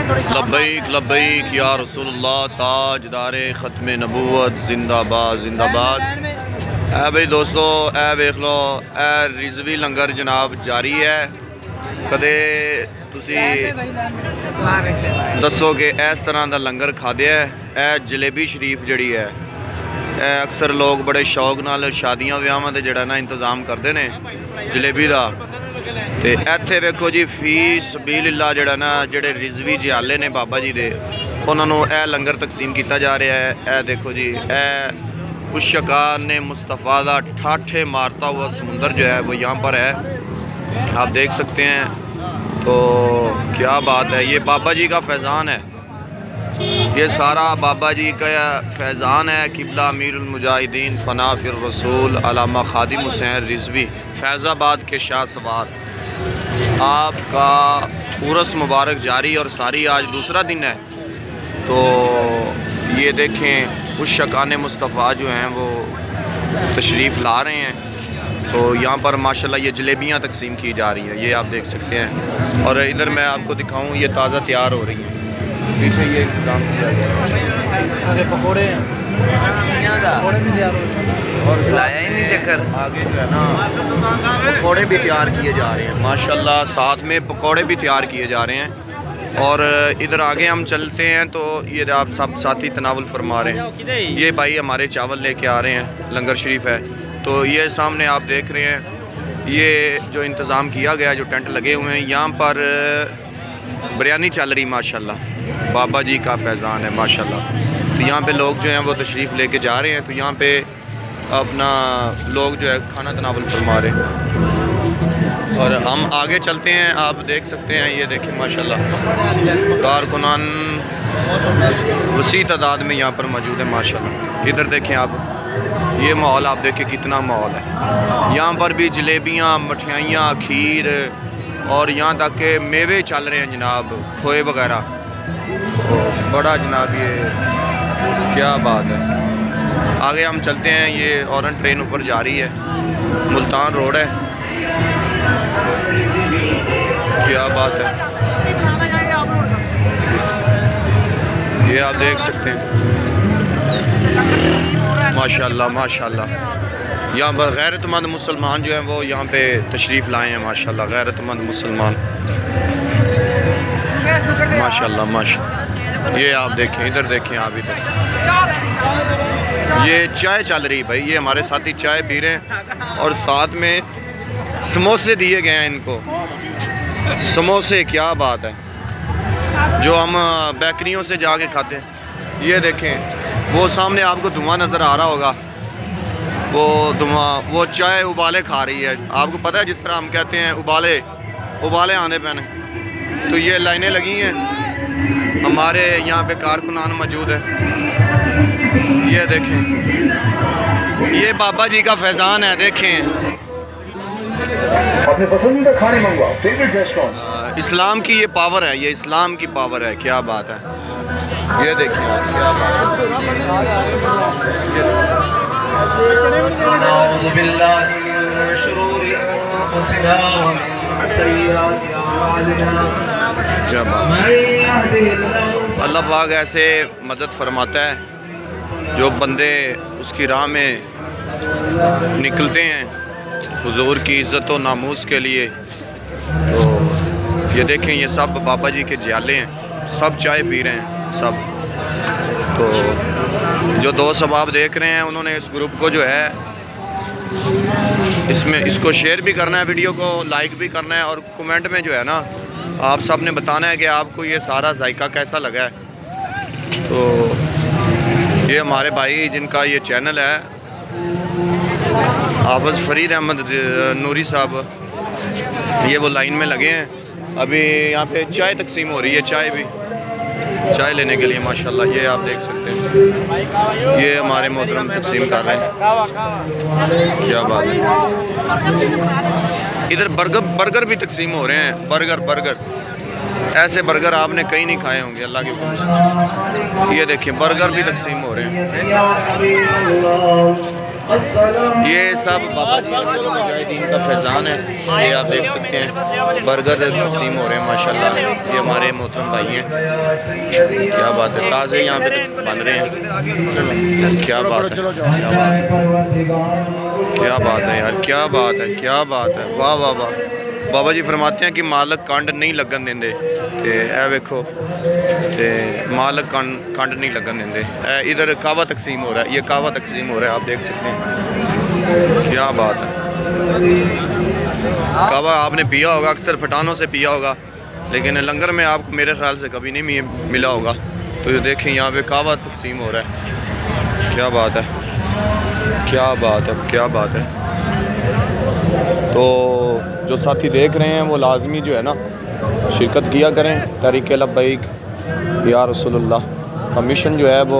लब्बैक लब्बैक या रसूलुल्लाह ताजदारे ख़त्म नबूवत जिंदाबाद जिंदाबाद। ऐ भाई दोस्तों ऐ वेख लो ऐ रिजवी लंगर जनाब जारी है। कदे तुसी दसो कि इस तरह का लंगर खादे है। ऐ जलेबी शरीफ जड़ी है अक्सर लोग बड़े शौक नाल शादियां व्याहां दे जड़ा ना इंतज़ाम करते हैं जलेबी का। तो इत्थे वेखो जी फीस सबीलिल्लाह जड़ा ना जेड़े रिजवी जियाले ने बाबा जी दे उन्होंने यह लंगर तकसीम किया जा रहा है। यह देखो जी यह उस शकार ने मुस्तफ़ा का ठाठे मारता हुआ समुंदर जो है वो यहाँ पर है, आप देख सकते हैं। तो क्या बात है, ये बाबा जी का फैज़ान है, ये सारा बाबा जी का फैज़ान है। किबला अमीरुल मुजाहिदीन फना फिर रसूल अल्लामा खादिम हुसैन रिजवी फैज़ाबाद के शाह सवार, आपका उर्स मुबारक जारी और सारी आज दूसरा दिन है। तो ये देखें उस शकान मुस्तफ़ा जो हैं वो तशरीफ़ ला रहे हैं। तो यहाँ पर माशाल्लाह ये जलेबियाँ तकसीम की जा रही है, ये आप देख सकते हैं। और इधर मैं आपको दिखाऊँ ये ताज़ा तैयार हो रही हैं, पीछे ये इंतज़ाम किया गया है। पकौड़े और लाया ही नहीं चक्कर, आगे जो है ना पकौड़े भी तैयार किए जा रहे हैं माशाल्लाह, साथ में पकौड़े भी तैयार किए जा रहे हैं। और इधर आगे हम चलते हैं तो ये आप सब साथी तनावुल फरमा रहे हैं। ये भाई हमारे चावल लेके आ रहे हैं, लंगर शरीफ है। तो ये सामने आप देख रहे हैं ये जो इंतज़ाम किया गया, जो टेंट लगे हुए हैं यहाँ पर बिरयानी चल रही माशाल्लाह, बाबा जी का फैज़ान है माशाल्लाह। तो यहाँ पे लोग जो हैं वो तशरीफ़ लेके जा रहे हैं। तो यहाँ पे अपना लोग जो है खाना तनावुल फरमा रहे हैं और हम आगे चलते हैं। आप देख सकते हैं ये देखें माशाल्लाह कारकुनान वसी तादाद में यहाँ पर मौजूद है माशाल्लाह। इधर देखें आप ये माहौल, आप देखें कितना माहौल है। यहाँ पर भी जलेबियाँ, मठियाइयाँ, खीर और यहाँ तक के मेवे चल रहे हैं जनाब, खोए वगैरह। तो बड़ा जनाब ये क्या बात है। आगे हम चलते हैं, ये औरन ट्रेन ऊपर जा रही है, मुल्तान रोड है, क्या बात है। ये आप देख सकते हैं माशाल्लाह माशाल्लाह। यहाँ पर गैरतमंद मुसलमान जो हैं वो यहाँ पे तशरीफ़ लाए हैं माशाल्लाह, गैरतमंद मुसलमान माशाल्लाह माशाल्लाह। ये आप देखें, इधर देखें आप, इधर ये चाय चल रही भाई, ये हमारे साथी चाय पी रहे हैं और साथ में समोसे दिए गए हैं इनको, समोसे, क्या बात है, जो हम बेकरियों से जाके खाते हैं। ये देखें वो सामने आपको धुआं नज़र आ रहा होगा, वो धुआं, वो चाय उबाले खा रही है। आपको पता है जिस तरह हम कहते हैं उबाले उबाले आने पैने। तो ये लाइनें लगी हैं, हमारे यहाँ पे कारकुनान मौजूद है। ये देखें ये बाबा जी का फैज़ान है, देखें अपने पसंदीदा खाने मंगवाओ, फेवरेट रेस्टोरेंट। इस्लाम की ये पावर है, ये इस्लाम की पावर है, क्या बात है। ये देखें आप, क्या बात है। अल्लाह पाक ऐसे मदद फरमाता है जो बंदे उसकी राह में निकलते हैं हुजूर की इज़्ज़त और नामूस के लिए। तो ये देखें ये सब बाबा जी के जियाले हैं, सब चाय पी रहे हैं सब। तो जो दोस्त सब आप देख रहे हैं उन्होंने इस ग्रुप को जो है इसमें इसको शेयर भी करना है, वीडियो को लाइक भी करना है और कमेंट में जो है ना आप सब ने बताना है कि आपको ये सारा जायका कैसा लगा है। तो ये हमारे भाई जिनका ये चैनल है हाफ़िज़ फरीद अहमद नूरी साहब, ये वो लाइन में लगे हैं। अभी यहाँ पे चाय तकसीम हो रही है, चाय भी चाय लेने के लिए माशाल्लाह, ये आप देख सकते हैं ये हमारे मोहतरम तकसीम कर रहे हैं, क्या बात है। इधर बर्गर भी तकसीम हो रहे हैं, बर्गर ऐसे बर्गर आपने कहीं नहीं खाए होंगे अल्लाह के हुक्म से। ये देखिए बर्गर भी तकसीम हो रहे हैं। ये सब बाबा जी मुजाहिदीन का फैज़ान है, ये आप देख सकते हैं। बर्गर तकसीम हो रहे हैं माशाल्लाह। ये हमारे मोहतरम भाई हैं, क्या बात है, ताज़े यहाँ पे बन रहे हैं। क्या बात है, क्या बात है यार, क्या बात है, क्या बात है, वाह वाह वाह। बाबा जी फरमाते हैं कि मालक कंड नहीं लगन देंगे, ते ए वेखो ते मालक कंड नहीं लगन देंगे। इधर कावा तकसीम हो रहा है, ये कावा तकसीम हो रहा है, आप देख सकते हैं। क्या बात है, कावा आपने पिया होगा, अक्सर फटानों से पिया होगा, लेकिन लंगर में आपको मेरे ख्याल से कभी नहीं मिला होगा। तो ये देखें यहाँ पे कावा तकसीम हो रहा है। क्या बात है, क्या बात है, क्या बात है। तो जो साथी देख रहे हैं वो लाजमी जो है ना शिरकत किया करें तहरीक लब्बैक या रसूलुल्लाह का मिशन जो है वो